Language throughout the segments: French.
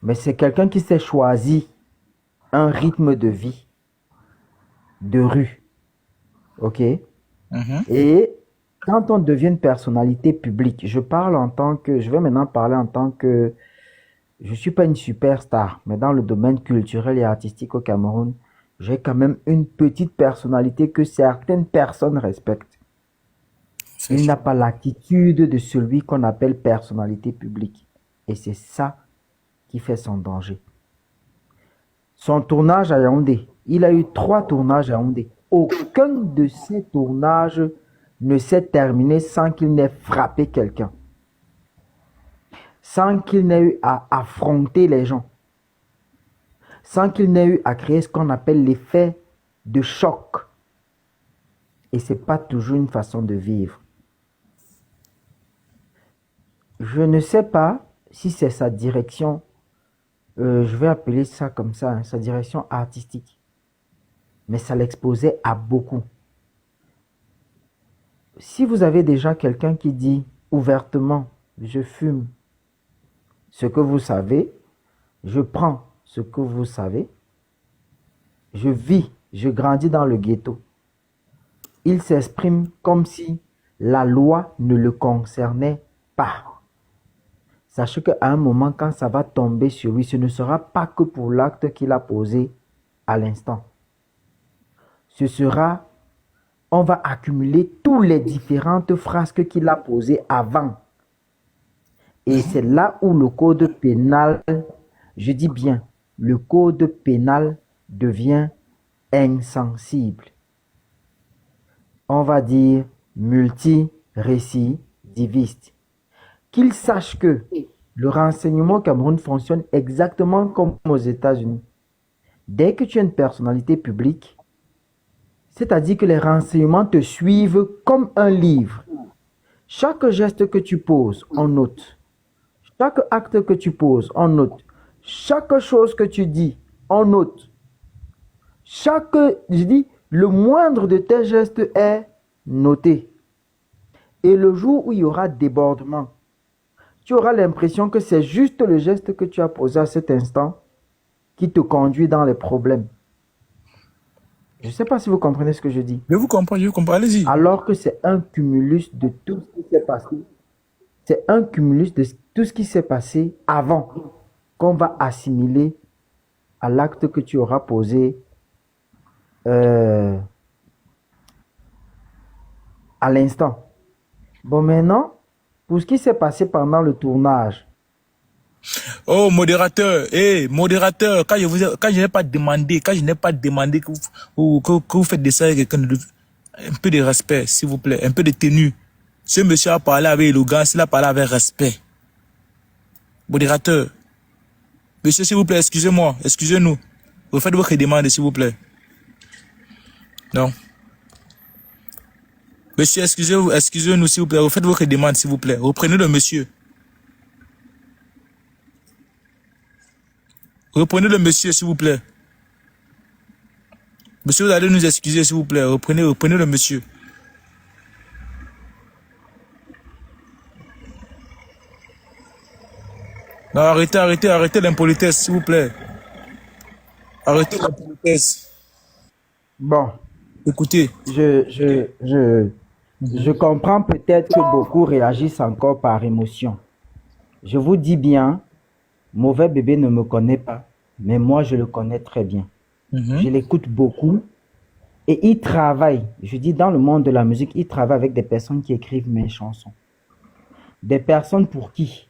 Mais c'est quelqu'un qui s'est choisi un rythme de vie, de rue. OK? Mhm. Et quand on devient une personnalité publique, je vais maintenant parler en tant que, je ne suis pas une superstar, mais dans le domaine culturel et artistique au Cameroun, j'ai quand même une petite personnalité que certaines personnes respectent. C'est Il n'a sûr. pas l'attitude de celui qu'on appelle personnalité publique. Et c'est ça qui fait son danger. Son tournage à Yaoundé, il a eu 3 tournages à Yaoundé. Aucun de ces tournages ne s'est terminé sans qu'il n'ait frappé quelqu'un, sans qu'il n'ait eu à affronter les gens, sans qu'il n'ait eu à créer ce qu'on appelle l'effet de choc. Et ce n'est pas toujours une façon de vivre. Je ne sais pas si c'est sa direction, je vais appeler ça comme ça, hein, sa direction artistique, mais ça l'exposait à beaucoup. Si vous avez déjà quelqu'un qui dit ouvertement, je fume ce que vous savez, je prends ce que vous savez, je vis, je grandis dans le ghetto, il s'exprime comme si la loi ne le concernait pas. Sachez qu'à un moment, quand ça va tomber sur lui, ce ne sera pas que pour l'acte qu'il a posé à l'instant. Ce sera, on va accumuler toutes les différentes frasques qu'il a posées avant. Et c'est là où le code pénal, je dis bien, le code pénal devient insensible. On va dire multirécidiviste. Qu'il sache que le renseignement au Cameroun fonctionne exactement comme aux États-Unis. Dès que tu es une personnalité publique, c'est-à-dire que les renseignements te suivent comme un livre. Chaque geste que tu poses, on note. Chaque acte que tu poses, on note. Chaque chose que tu dis, on note. Je dis, le moindre de tes gestes est noté. Et le jour où il y aura débordement, tu auras l'impression que c'est juste le geste que tu as posé à cet instant qui te conduit dans les problèmes. Je ne sais pas si vous comprenez ce que je dis. Je vous comprends, allez-y. Alors que c'est un cumulus de tout ce qui s'est passé. C'est un cumulus de tout ce qui s'est passé avant qu'on va assimiler à l'acte que tu auras posé euh, à l'instant. Bon, maintenant, pour ce qui s'est passé pendant le tournage, Oh, modérateur, modérateur, quand je n'ai pas demandé que vous faites de ça avec quelqu'un un peu de respect, s'il vous plaît, un peu de tenue. Ce monsieur a parlé avec élégance, il a parlé avec respect. Modérateur, monsieur, s'il vous plaît, excusez-moi, excusez-nous. Vous faites votre demande, s'il vous plaît. Non. Monsieur, excusez-nous, s'il vous plaît. Vous faites votre demande, s'il vous plaît. Reprenez le monsieur. Reprenez le monsieur, s'il vous plaît. Monsieur, vous allez nous excuser, s'il vous plaît. Reprenez le monsieur. Non, arrêtez l'impolitesse, s'il vous plaît. Arrêtez l'impolitesse. bon, Écoutez. je, je, je, je comprends peut-être que beaucoup réagissent encore par émotion. Je vous dis bien, mauvais bébé ne me connaît pas, mais moi je le connais très bien. Je Mhm. l'écoute beaucoup et il travaille, je dis dans le monde de la musique, il travaille avec des personnes qui écrivent mes chansons. Des personnes pour qui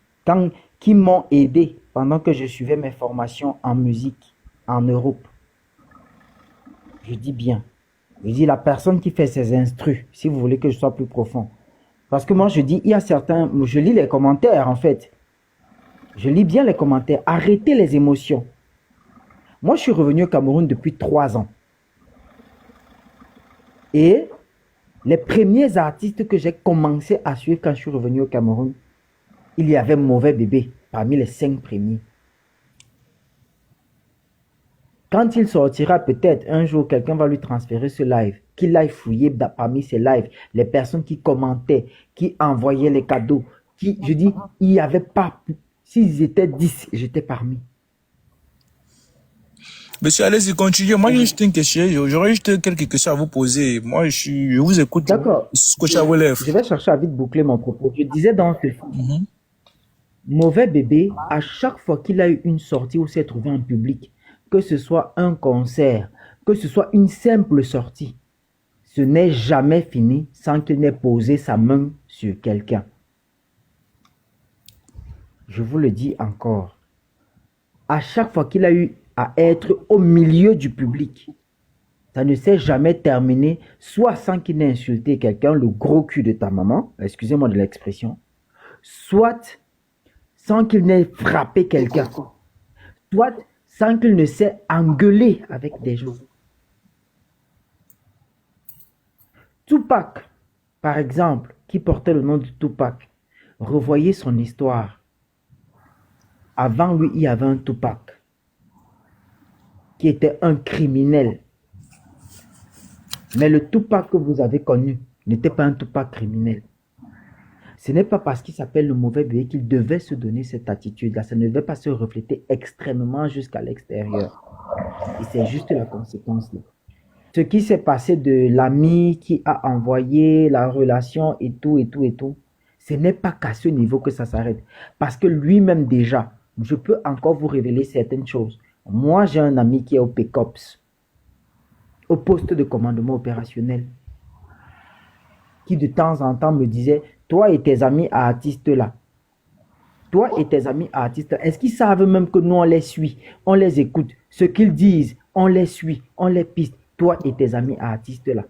m'ont aidé pendant que je suivais mes formations en musique en Europe. Je dis bien. Je dis la personne qui fait ses instrus, si vous voulez que je sois plus profond. Parce que moi, je dis, il y a certains, je lis les commentaires en fait. Je lis bien les commentaires. Arrêtez les émotions. Moi, je suis revenu au Cameroun depuis 3 ans. Et les premiers artistes que j'ai commencé à suivre quand je suis revenu au Cameroun, il y avait Mauvais Bébé parmi les 5 premiers. Quand il sortira, peut-être un jour, quelqu'un va lui transférer ce live, qu'il aille fouiller parmi ses lives, les personnes qui commentaient, qui envoyaient les cadeaux, je dis, il n'y avait pas, s'ils étaient 10, j'étais parmi. Monsieur, allez-y, continuez. Moi, j'ai juste une question. J'aurais juste quelques questions à vous poser. Moi, je vous écoute. D'accord. Scotch à vos lèvres. Je vais chercher à vite boucler mon propos. Je disais dans ce film, mauvais bébé, à chaque fois qu'il a eu une sortie ou s'est trouvé en public, que ce soit un concert, que ce soit une simple sortie, ce n'est jamais fini sans qu'il n'ait posé sa main sur quelqu'un. Je vous le dis encore. À chaque fois qu'il a eu à être au milieu du public, ça ne s'est jamais terminé, soit sans qu'il n'ait insulté quelqu'un, le gros cul de ta maman, excusez-moi de l'expression, soit sans qu'il n'ait frappé quelqu'un, soit sans qu'il ne s'est engueulé avec des gens. Tupac, par exemple, qui portait le nom de Tupac, revoyez son histoire. Avant lui, il y avait un Tupac qui était un criminel. Mais le Tupac que vous avez connu n'était pas un Tupac criminel. Ce n'est pas parce qu'il s'appelle le mauvais bébé qu'il devait se donner cette attitude-là. Ça ne devait pas se refléter extrêmement jusqu'à l'extérieur. Et c'est juste la conséquence. Là. Ce qui s'est passé de l'ami qui a envoyé la relation et tout, ce n'est pas qu'à ce niveau que ça s'arrête. Parce que lui-même déjà, je peux encore vous révéler certaines choses. Moi, j'ai un ami qui est au PECOPS, au poste de commandement opérationnel, qui de temps en temps me disait, toi et tes amis artistes là, est-ce qu'ils savent même que nous on les suit, on les écoute, ce qu'ils disent, on les suit, on les piste, toi et tes amis artistes là.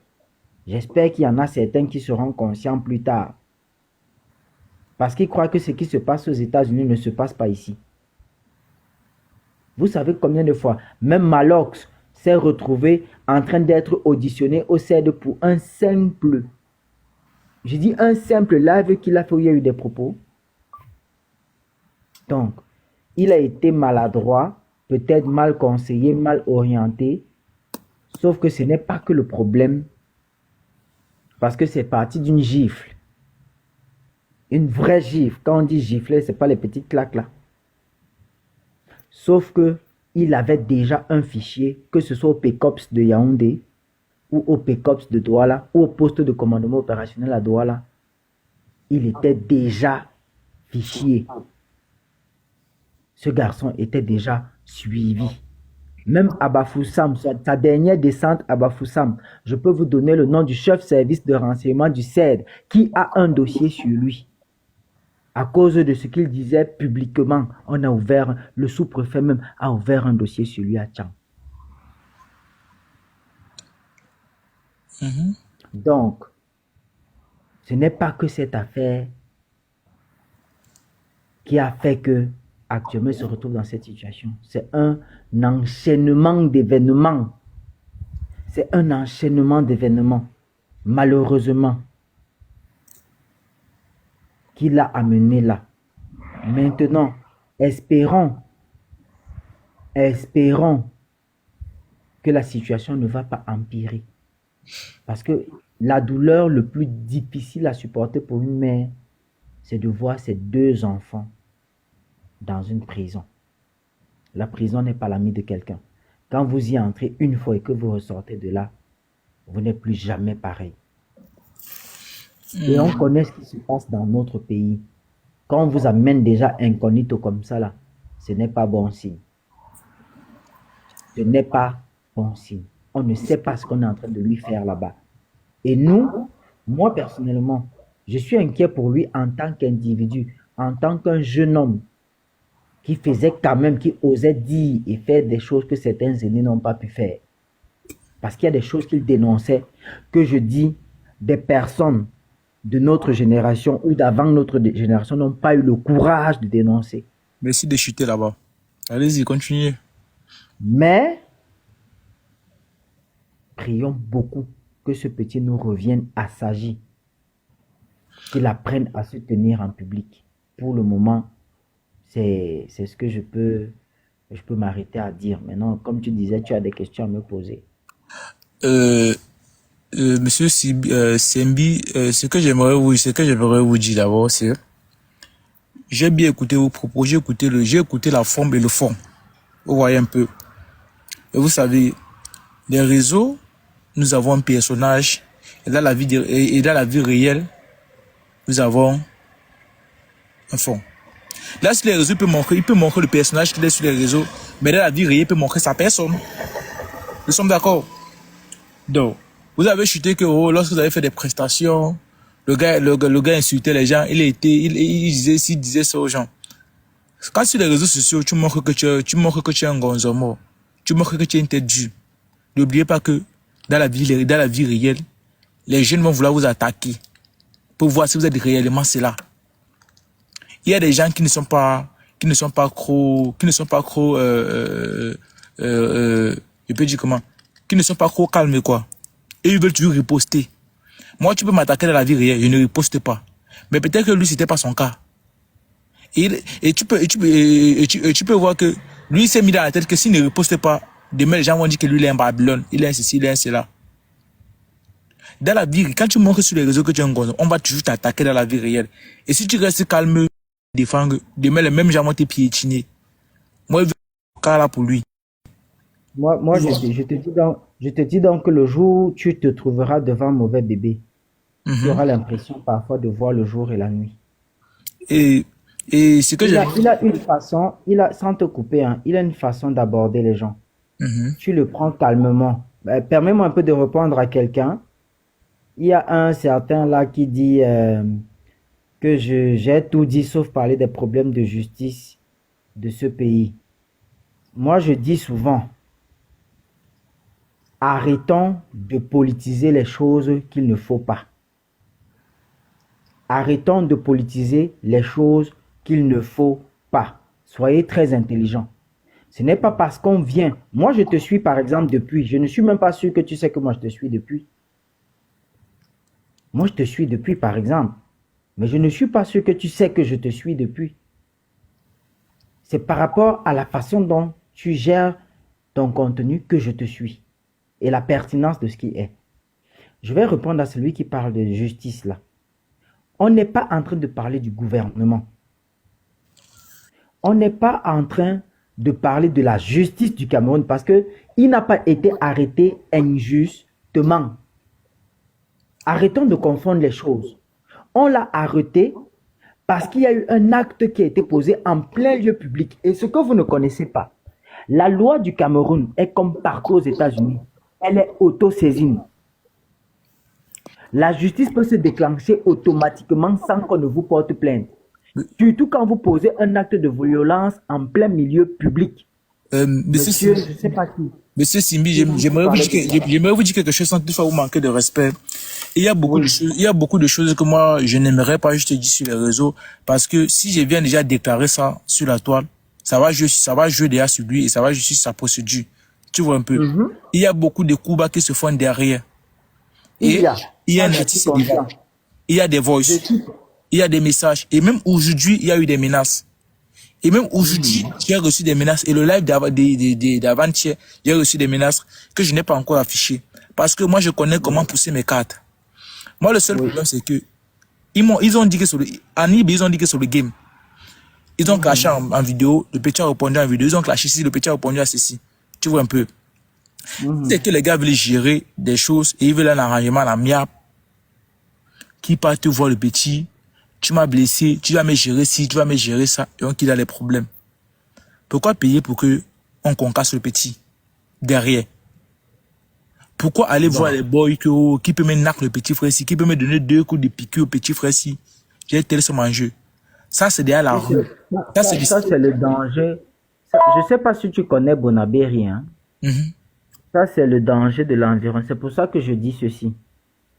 J'espère qu'il y en a certains qui seront conscients plus tard. Parce qu'ils croient que ce qui se passe aux États-Unis ne se passe pas ici. Vous savez combien de fois, même Malox s'est retrouvé en train d'être auditionné au CED pour un simple, je dis un simple live qu'il a fait où il y a eu des propos. Donc, il a été maladroit, peut-être mal conseillé, mal orienté, sauf que ce n'est pas que le problème, parce que c'est parti d'une gifle. Une vraie gifle. Quand on dit gifler, ce n'est pas les petites claques là. Sauf que il avait déjà un fichier, que ce soit au PECOPS de Yaoundé, ou au PECOPS de Douala, ou au poste de commandement opérationnel à Douala. Il était déjà fichier. Ce garçon était déjà suivi. Même à Bafoussam, sa dernière descente à Bafoussam, je peux vous donner le nom du chef service de renseignement du CED qui a un dossier sur lui. À cause de ce qu'il disait publiquement, on a ouvert, le sous-préfet même a ouvert un dossier sur lui à Tchang. Donc, ce n'est pas que cette affaire qui a fait que actuellement il se retrouve dans cette situation. C'est un enchaînement d'événements. C'est un enchaînement d'événements, malheureusement, qui l'a amené là. Maintenant, espérons que la situation ne va pas empirer. Parce que la douleur le plus difficile à supporter pour une mère, c'est de voir ses deux enfants dans une prison. La prison n'est pas l'ami de quelqu'un. Quand vous y entrez une fois et que vous ressortez de là, vous n'êtes plus jamais pareil. Et on connaît ce qui se passe dans notre pays. Quand on vous amène déjà incognito comme ça, là, ce n'est pas bon signe. Ce n'est pas bon signe. On ne sait pas ce qu'on est en train de lui faire là-bas. Et nous, moi personnellement, je suis inquiet pour lui en tant qu'individu, en tant qu'un jeune homme qui faisait quand même, qui osait dire et faire des choses que certains aînés n'ont pas pu faire. Parce qu'il y a des choses qu'il dénonçait, que je dis, des personnes de notre génération ou d'avant notre génération n'ont pas eu le courage de dénoncer. Merci de chuter là-bas. Allez-y, continuez. Mais, prions beaucoup que ce petit nous revienne assagi, qu'il apprenne à se tenir en public. Pour le moment, c'est ce que je peux m'arrêter à dire. Maintenant, comme tu disais, tu as des questions à me poser. Monsieur Sembi, ce que j'aimerais vous dire d'abord, c'est J'ai bien écouté vos propos, j'ai écouté la forme et le fond. Vous voyez un peu. Et vous savez, les réseaux, nous avons un personnage, et dans la vie, et dans la vie réelle, nous avons un fond. Là, sur les réseaux, il peut montrer le personnage qu'il est sur les réseaux, mais dans la vie réelle, il peut montrer sa personne. Nous sommes d'accord. Donc, vous avez chuté que lorsque vous avez fait des prestations, le gars insultait les gens, il disait ça aux gens. Quand sur les réseaux sociaux, tu montres que tu es un gonzomo, tu montres que tu es une tête dure. N'oubliez pas que dans la vie réelle, les jeunes vont vouloir vous attaquer pour voir si vous êtes réellement cela. Il y a des gens qui ne sont pas je peux dire comment, qui ne sont pas trop calmes quoi. Et ils veulent toujours riposter. Moi, tu peux m'attaquer dans la vie réelle, je ne riposte pas. Mais peut-être que lui, c'était pas son cas. Et tu peux voir que lui, il s'est mis dans la tête que s'il ne riposte pas, demain, les gens vont dire que lui, il est en Babylone, il est un ceci, il est un cela. Dans la vie, quand tu montres sur les réseaux que tu es un gosse, on va toujours t'attaquer dans la vie réelle. Et si tu restes calme, défendre, demain, les mêmes gens vont te piétiner. Moi, je veux un cas là pour lui. Moi je te dis donc que le jour où tu te trouveras devant un mauvais bébé, tu auras l'impression parfois de voir le jour et la nuit. Et ce que Il a une façon, sans te couper, hein, il a une façon d'aborder les gens. Tu le prends calmement. Permets-moi un peu de répondre à quelqu'un. Il y a un certain là qui dit que j'ai tout dit sauf parler des problèmes de justice de ce pays. Moi, je dis souvent, arrêtons de politiser les choses qu'il ne faut pas. Arrêtons de politiser les choses qu'il ne faut pas. Soyez très intelligents. Ce n'est pas parce qu'on vient. Moi, je te suis par exemple depuis. Je ne suis même pas sûr que tu sais que moi, je te suis depuis. Moi, je te suis depuis par exemple. Mais je ne suis pas sûr que tu sais que je te suis depuis. C'est par rapport à la façon dont tu gères ton contenu que je te suis. Et la pertinence de ce qui est. Je vais répondre à celui qui parle de justice là. On n'est pas en train de parler du gouvernement. On n'est pas en train de parler de la justice du Cameroun parce qu'il n'a pas été arrêté injustement. Arrêtons de confondre les choses. On l'a arrêté parce qu'il y a eu un acte qui a été posé en plein lieu public. Et ce que vous ne connaissez pas, la loi du Cameroun est comme partout aux États-Unis. Elle est autosaisine. La justice peut se déclencher automatiquement sans qu'on ne vous porte plainte. Surtout quand vous posez un acte de violence en plein milieu public. Monsieur, je ne sais pas qui. Monsieur Simbi, j'aimerais vous dire quelque chose sans toutefois vous manquer de respect. Il y a beaucoup de choses que moi, je n'aimerais pas juste dire sur les réseaux, parce que si je viens déjà déclarer ça sur la toile, ça va jouer déjà sur lui et ça va jouer sur sa procédure. Tu vois un peu. Il y a beaucoup de coups bas qui se font derrière. Et il y a un artiste divin. Il y a des voices. Il y a des messages. Et même aujourd'hui, il y a eu des menaces. Et même aujourd'hui, j'ai reçu des menaces. Et le live d'avant-hier, j'ai reçu des menaces que je n'ai pas encore affichées. Parce que moi, je connais comment pousser mes cartes. Moi, le seul problème, c'est que ils ont dit que sur le game. Ils ont clashé en vidéo. Le petit a répondu en vidéo. Ils ont clashé ici. Le petit a répondu à ceci. Tu vois un peu. C'est que les gars veulent gérer des choses et ils veulent un arrangement à l'amiable. Qui part te voir le petit. Tu m'as blessé, tu vas me gérer ci, tu vas me gérer ça, et donc il a les problèmes. Pourquoi payer pour que on concasse le petit derrière? Pourquoi aller voir les boys qui peut me knock le petit frère ci, qui peut me donner 2 coups de piqûre au petit frère ci? J'ai tel sur mon jeu. Ça, c'est derrière la rue. Ça, c'est le danger. Ça, je ne sais pas si tu connais Bonabéry. Hein? Ça, c'est le danger de l'environnement. C'est pour ça que je dis ceci.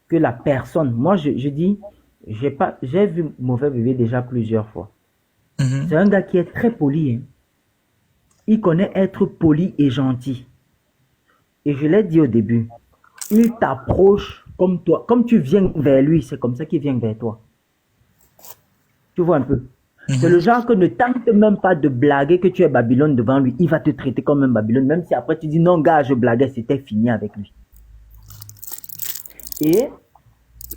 Que la personne, moi, je dis... J'ai vu Mauvais Bébé déjà plusieurs fois. C'est un gars qui est très poli. Hein. Il connaît être poli et gentil. Et je l'ai dit au début, il t'approche comme toi. Comme tu viens vers lui, c'est comme ça qu'il vient vers toi. Tu vois un peu. C'est le genre que ne tente même pas de blaguer que tu es Babylone devant lui. Il va te traiter comme un Babylone. Même si après tu dis non gars, je blaguais, c'était fini avec lui. Et...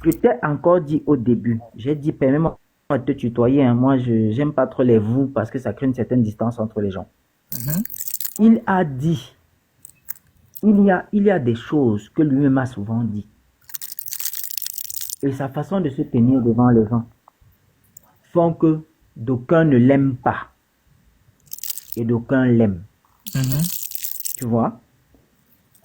je t'ai encore dit au début, j'ai dit, permets-moi à te tutoyer, hein. Moi, je j'aime pas trop les vous parce que ça crée une certaine distance entre les gens. Mhm. Il a dit, il y a des choses que lui-même a souvent dit. Et sa façon de se tenir devant les gens font que d'aucuns ne l'aiment pas et d'aucuns l'aiment. Mhm. Tu vois?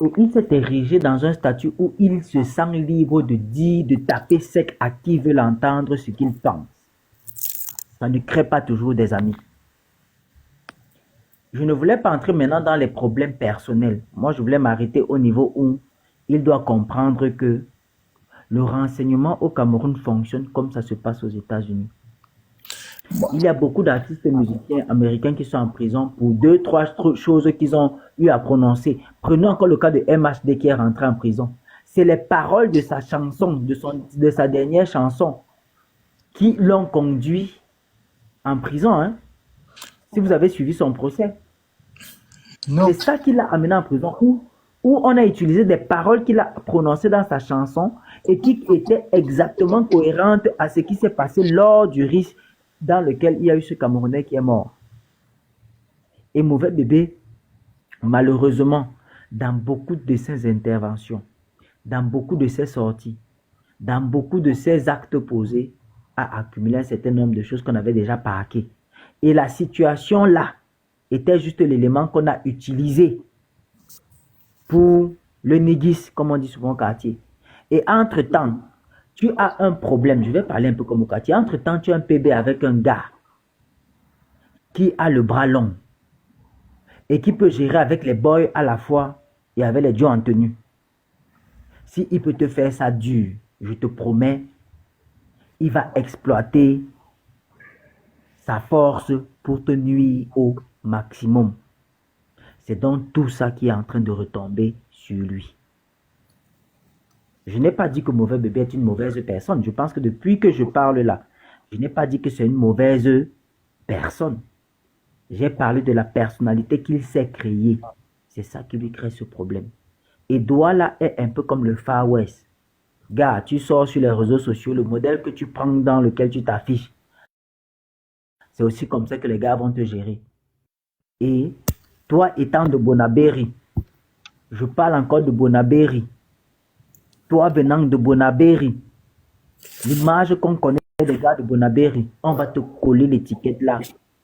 Et il s'est érigé dans un statut où il se sent libre de dire, de taper sec à qui veut l'entendre ce qu'il pense. Ça ne crée pas toujours des amis. Je ne voulais pas entrer maintenant dans les problèmes personnels. Moi, je voulais m'arrêter au niveau où il doit comprendre que le renseignement au Cameroun fonctionne comme ça se passe aux États-Unis. Il y a beaucoup d'artistes musiciens américains qui sont en prison pour deux, trois choses qu'ils ont eu à prononcer. Prenons encore le cas de MHD qui est rentré en prison. C'est les paroles de sa chanson, de sa dernière chanson, qui l'ont conduit en prison, hein. Si vous avez suivi son procès. Non. C'est ça qui l'a amené en prison, où on a utilisé des paroles qu'il a prononcées dans sa chanson et qui étaient exactement cohérentes à ce qui s'est passé lors du risque dans lequel il y a eu ce Camerounais qui est mort. Et Mauvais Bébé, malheureusement, dans beaucoup de ses interventions, dans beaucoup de ses sorties, dans beaucoup de ses actes posés, a accumulé un certain nombre de choses qu'on avait déjà parquées. Et la situation là était juste l'élément qu'on a utilisé pour le néguis, comme on dit souvent au quartier. Et entre-temps, tu as un problème, je vais parler un peu comme au quartier, entre-temps, tu as un PB avec un gars qui a le bras long et qui peut gérer avec les boys à la fois et avec les dieux en tenue. Si il peut te faire ça dur, je te promets, il va exploiter sa force pour te nuire au maximum. C'est donc tout ça qui est en train de retomber sur lui. Je n'ai pas dit que Mauvais Bébé est une mauvaise personne. Je pense que depuis que je parle là, je n'ai pas dit que c'est une mauvaise personne. J'ai parlé de la personnalité qu'il s'est créée. C'est ça qui lui crée ce problème. Et Douala est un peu comme le Far West. Gars, tu sors sur les réseaux sociaux, le modèle que tu prends dans lequel tu t'affiches, c'est aussi comme ça que les gars vont te gérer. Et toi étant de Bonabéry, je parle encore de Bonabéry. Toi venant de Bonabéry, l'image qu'on connaît des gars de Bonabéry, on va te coller l'étiquette là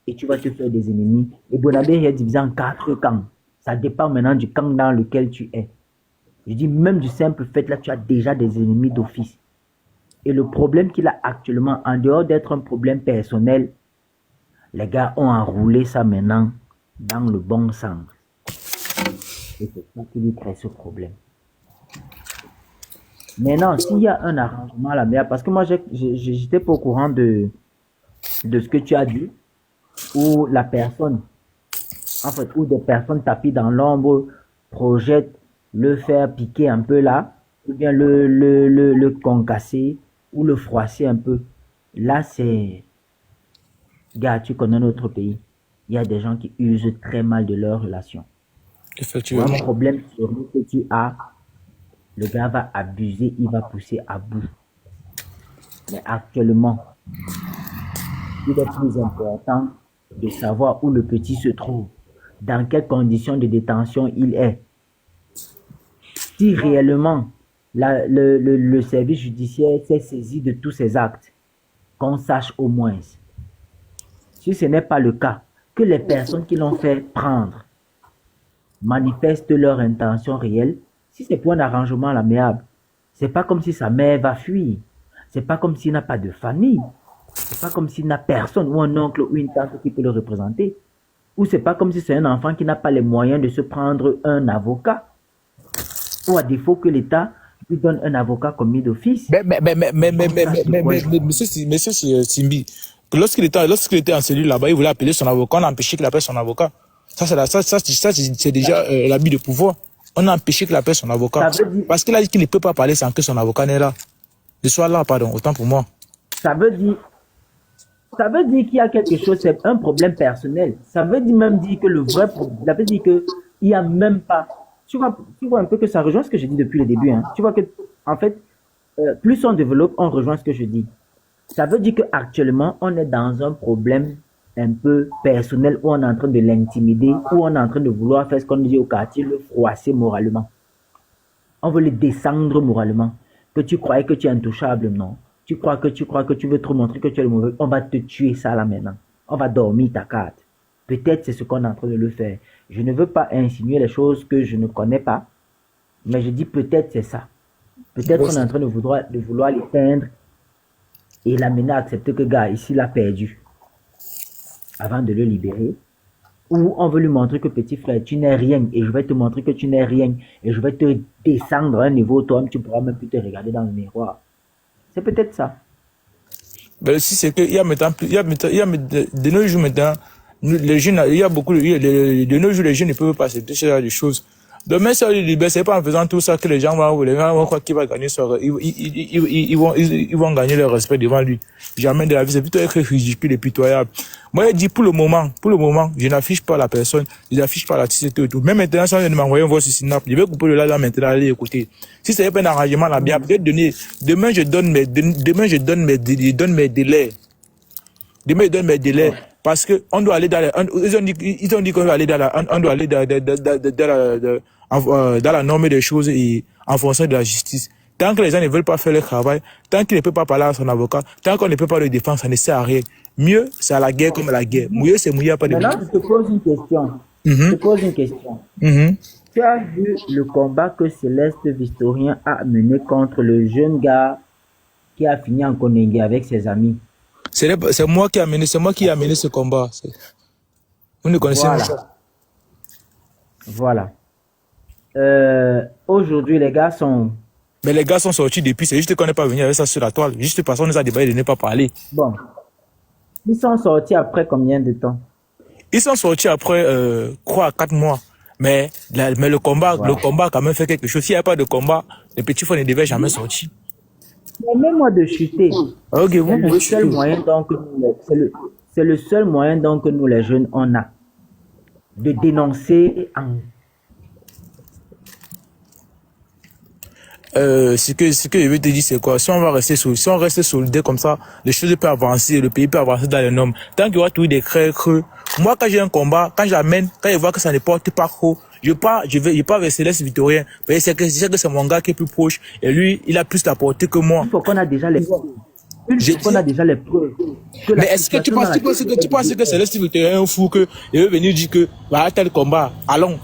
et tu vas te faire des ennemis. Et Bonabéry est divisé en 4 camps. Ça dépend maintenant du camp dans lequel tu es. Je dis même du simple fait là, tu as déjà des ennemis d'office. Et le problème qu'il a actuellement, en dehors d'être un problème personnel, les gars ont enroulé ça maintenant dans le bon sens. Et c'est ça qui lui crée ce problème. Maintenant, s'il y a un arrangement à la meilleure, parce que moi, j'étais pas au courant de ce que tu as dit, où la personne, en fait, où des personnes tapis dans l'ombre projettent le faire piquer un peu là, ou bien le concasser, ou le froisser un peu. Là, c'est, gars, tu connais notre pays. Il y a des gens qui usent très mal de leurs relations. Pour un Effectivement. problème sérieux que tu as, le gars va abuser, il va pousser à bout. Mais actuellement, il est plus important de savoir où le petit se trouve, dans quelles conditions de détention il est. Si réellement le service judiciaire s'est saisi de tous ces actes, qu'on sache au moins. Si ce n'est pas le cas, que les personnes qui l'ont fait prendre manifestent leur intention réelle. Si c'est pour un arrangement à l'amiable, c'est pas comme si sa mère va fuir. C'est pas comme s'il n'a pas de famille. C'est pas comme s'il n'a personne ou un oncle ou une tante qui peut le représenter. Ou c'est pas comme si c'est un enfant qui n'a pas les moyens de se prendre un avocat. Ou à défaut que l'État lui donne un avocat commis d'office. Monsieur Simbi, lorsqu'il était en cellule là-bas, il voulait appeler son avocat, on a empêché qu'il appelle son avocat. Ça, c'est déjà l'abus de pouvoir. On a empêché qu'il appelle son avocat. Parce qu'il a dit qu'il ne peut pas parler sans que son avocat n'est là. Ne soit là, pardon, autant pour moi. Ça veut dire qu'il y a quelque chose, c'est un problème personnel. Ça veut même dire que le vrai problème, ça veut dire qu'il n'y a même pas. Tu vois un peu que ça rejoint ce que je dis depuis le début. Hein. Tu vois que, en fait, plus on développe, on rejoint ce que je dis. Ça veut dire qu'actuellement, on est dans un problème un peu personnel où on est en train de l'intimider, où on est en train de vouloir faire ce qu'on dit au quartier, le froisser moralement. On veut le descendre moralement. Que tu croyais que tu es intouchable, non. Tu crois que tu veux te montrer que tu es le mauvais. On va te tuer ça là maintenant. On va dormir ta carte. Peut-être c'est ce qu'on est en train de le faire. Je ne veux pas insinuer les choses que je ne connais pas, mais je dis peut-être c'est ça. Peut-être qu'on est en train de vouloir l'éteindre et l'amener à accepter que gars, ici, il a perdu avant de le libérer. Ou on veut lui montrer que petit frère, tu n'es rien et je vais te montrer que tu n'es rien et je vais te descendre à un niveau, toi-même, tu pourras même plus te regarder dans le miroir. C'est peut-être ça. Ben, si c'est que, il y a maintenant, de nos jours maintenant, les jeunes, il y a beaucoup, de nos jours, les jeunes ne peuvent pas accepter ce genre de choses. Demain, ça les libère, c'est pas en faisant tout ça que les gens vont croire qu'il va gagner ils vont gagner le respect devant lui. Jamais de la vie, c'est plutôt être ridicule et pitoyable. Moi, je dis, pour le moment, je n'affiche pas la personne, je n'affiche pas la société et tout. Même maintenant, si on m'envoie un voix sur Snap, je vais couper le là maintenant, aller écouter. Si c'est pas un arrangement là, bien, peut-être demain, je donne mes délais. Demain, je donne mes délais. Parce que on doit aller ils ont dit qu'on doit aller on doit aller dans la norme des choses et en fonction de la justice. Tant que les gens ne veulent pas faire le travail, tant qu'ils ne peuvent pas parler à son avocat, tant qu'on ne peut pas le défendre, ça ne sert à rien. Mieux, c'est à la guerre comme à la guerre. Mouiller, c'est mouiller, pas de Maintenant, je te pose une question. Je te pose une question. Tu as vu le combat que Céleste Vistorien a mené contre le jeune gars qui a fini en Konengue avec ses amis? C'est moi qui ai amené ce combat. Vous ne connaissez pas. Voilà. Aujourd'hui, les gars sont... Mais les gars sont sortis depuis, c'est juste qu'on n'est pas venu avec ça sur la toile. Juste parce qu'on nous a débattu de ne pas parler. Bon. Ils sont sortis après combien de temps? Ils sont sortis après, 4 mois. Mais le combat a quand même fait quelque chose. S'il n'y a pas de combat, les petits frères ne devaient jamais sortir. Mais même moi de chuter. Ok, c'est le seul moyen donc c'est le seul moyen donc que nous les jeunes on a de dénoncer ce que je veux te dire, c'est quoi? Si on reste soudés comme ça, les choses peuvent avancer, le pays peut avancer dans les normes. Tant qu'il y aura toujours des creux. Moi, quand j'ai un combat, quand j'amène, quand je vois que ça ne porte pas trop, je vais vers Céleste Vistorien. Mais c'est que c'est mon gars qui est plus proche. Et lui, il a plus la portée que moi. Il faut qu'on a déjà les preuves. Mais est-ce que tu penses que Céleste Vistorien est un fou que il veut venir dire que, bah, tel combat, allons.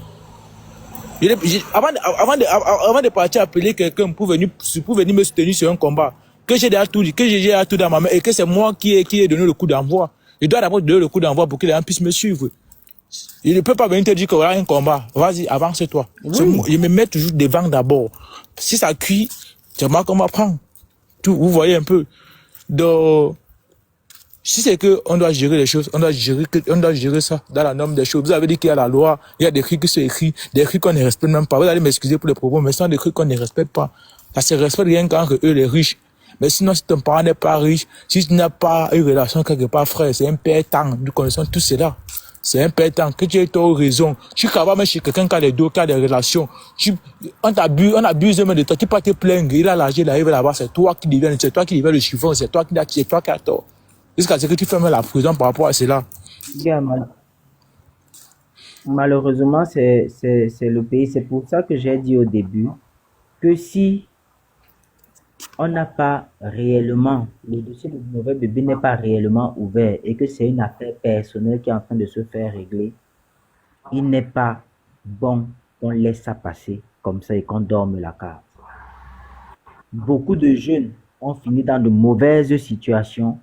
Avant de partir appeler quelqu'un pour venir me soutenir sur un combat, que j'ai déjà tout dans ma main et que c'est moi qui ai donné le coup d'envoi. Je dois d'abord donner le coup d'envoi pour que les gens puissent me suivre. Il ne peut pas venir te dire qu'il y aura un combat. Vas-y, avance-toi. Oui. Je me mets toujours devant d'abord. Si ça cuit, c'est moi qu'on va prendre. Tout, vous voyez un peu. Donc, si c'est que on doit gérer les choses, on doit gérer ça dans la norme des choses. Vous avez dit qu'il y a la loi, il y a des cris qui sont écrits, des cris qu'on ne respecte même pas. Vous allez m'excuser pour les propos, mais ce sont des cris qu'on ne respecte pas. Ça se respecte rien qu'entre eux, les riches. Mais sinon, si ton parent n'est pas riche, si tu n'as pas une relation quelque part, frère, c'est un père-temps. Nous connaissons tout cela. C'est un père-temps. Que tu aies tort ou raison. Tu travailles même chez quelqu'un qui a des dos, qui a des relations. On abuse même de toi. Tu peux pas te plaindre. Il a l'argent, il arrive là-bas, c'est toi qui deviens le chiffon, c'est toi qui as tort. Jusqu'à ce que tu fermes la prison par rapport à cela. Malheureusement, c'est le pays. C'est pour ça que j'ai dit au début que si on n'a pas réellement, le dossier du mauvais bébé n'est pas réellement ouvert et que c'est une affaire personnelle qui est en train de se faire régler, il n'est pas bon qu'on laisse ça passer comme ça et qu'on dorme la carte. Beaucoup de jeunes ont fini dans de mauvaises situations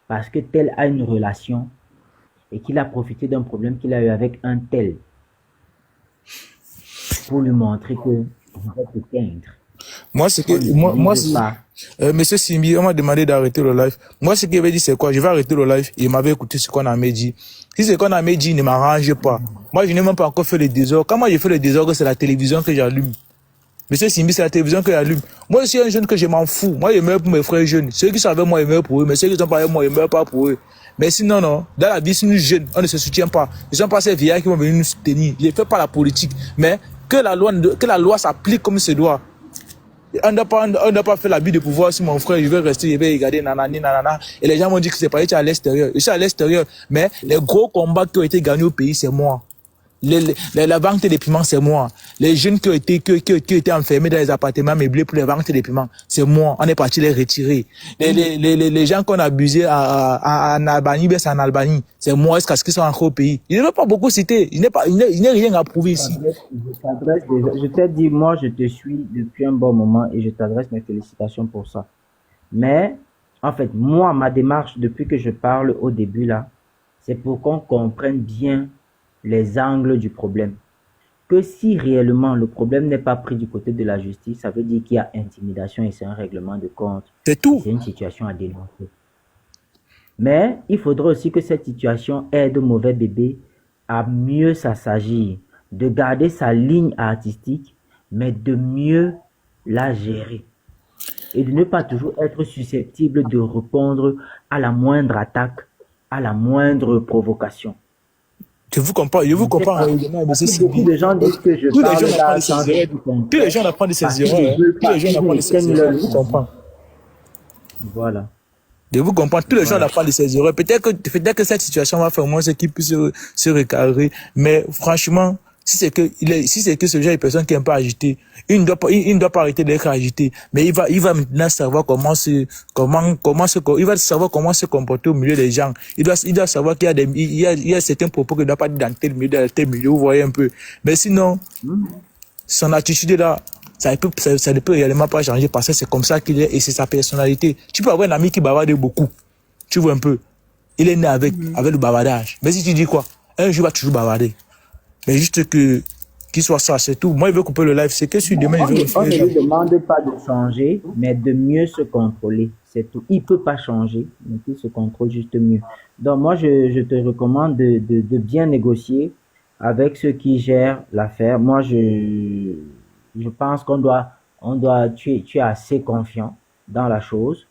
parce que tel a une relation et qu'il a profité d'un problème qu'il a eu avec un tel pour lui montrer que vous êtes éteindre. Moi, c'est que, monsieur Simbi, on m'a demandé d'arrêter le live. Moi, ce qu'il avait dit, c'est quoi? Je vais arrêter le live. Il m'avait écouté ce qu'on a dit. Si ce qu'on a dit ne m'arrange pas, moi, je n'ai même pas encore fait le désordre. Quand moi, je fais le désordre, c'est la télévision que j'allume. Monsieur Simbi, c'est la télévision que j'allume. Moi, je suis un jeune que je m'en fous. Moi, je meurs pour mes frères jeunes. Ceux qui sont avec moi, ils meurent pour eux. Mais ceux qui sont pas avec moi, ils meurent pas pour eux. Mais sinon, non. Dans la vie, si nous jeunes, on ne se soutient pas. Ils sont pas ces vieillards qui vont venir nous soutenir. Je ne fais pas la politique. Mais que la loi s'applique comme se doit. On n'a pas fait l'abus de pouvoir sur mon frère, je vais rester, je vais regarder, nanani, nanana. Et les gens m'ont dit que c'est pas, tu es à l'extérieur. Je suis à l'extérieur. Mais les gros combats qui ont été gagnés au pays, c'est moi. La vente des piments, c'est moi. Les jeunes qui ont été enfermés dans les appartements meublés pour les ventes des piments, c'est moi. On est parti les retirer. Les gens qu'on a abusés en Albanie, c'est en Albanie. C'est moi, est-ce qu'ils sont encore au pays? Je ne veux pas beaucoup citer. Il n'est rien à prouver ici. Je t'ai dit, moi, je te suis depuis un bon moment et je t'adresse mes félicitations pour ça. Mais, en fait, moi, ma démarche, depuis que je parle au début là, c'est pour qu'on comprenne bien les angles du problème. Que si réellement le problème n'est pas pris du côté de la justice, ça veut dire qu'il y a intimidation et c'est un règlement de compte. C'est tout. C'est une situation à dénoncer. Mais il faudra aussi que cette situation aide mauvais bébé à mieux s'assagir, de garder sa ligne artistique, mais de mieux la gérer. Et de ne pas toujours être susceptible de répondre à la moindre attaque, à la moindre provocation. Je vous comprends, mais c'est beaucoup de gens disent que je parle là sans être du contexte. Tous les gens apprennent de ces erreurs. Tous les gens apprennent de ces erreurs. Je vous comprends. Voilà. Je vous comprends. Tous les gens apprennent de ces erreurs. Peut-être que cette situation va faire au moins ce qui peut se recadrer. Mais franchement, si c'est que ce genre de personne qui est un peu agité, il ne doit pas arrêter d'être agité. Mais il va maintenant savoir il va savoir comment se comporter au milieu des gens. Il doit savoir qu'il y a certains propos qu'il ne doit pas dire dans tel milieu, vous voyez un peu. Mais sinon, son attitude là, ça ne peut réellement pas changer parce que c'est comme ça qu'il est et c'est sa personnalité. Tu peux avoir un ami qui bavarde beaucoup. Tu vois un peu. Il est né avec le bavardage. Mais si tu dis quoi? Un jour, il va toujours bavarder. Mais juste qu'il soit ça, c'est tout. Moi, il veut couper le live. C'est que si demain, il veut On ne lui demande pas de changer, mais de mieux se contrôler. C'est tout. Il ne peut pas changer, mais qu'il se contrôle juste mieux. Donc, moi, je te recommande de bien négocier avec ceux qui gèrent l'affaire. Moi, je pense tu es assez confiant dans la chose.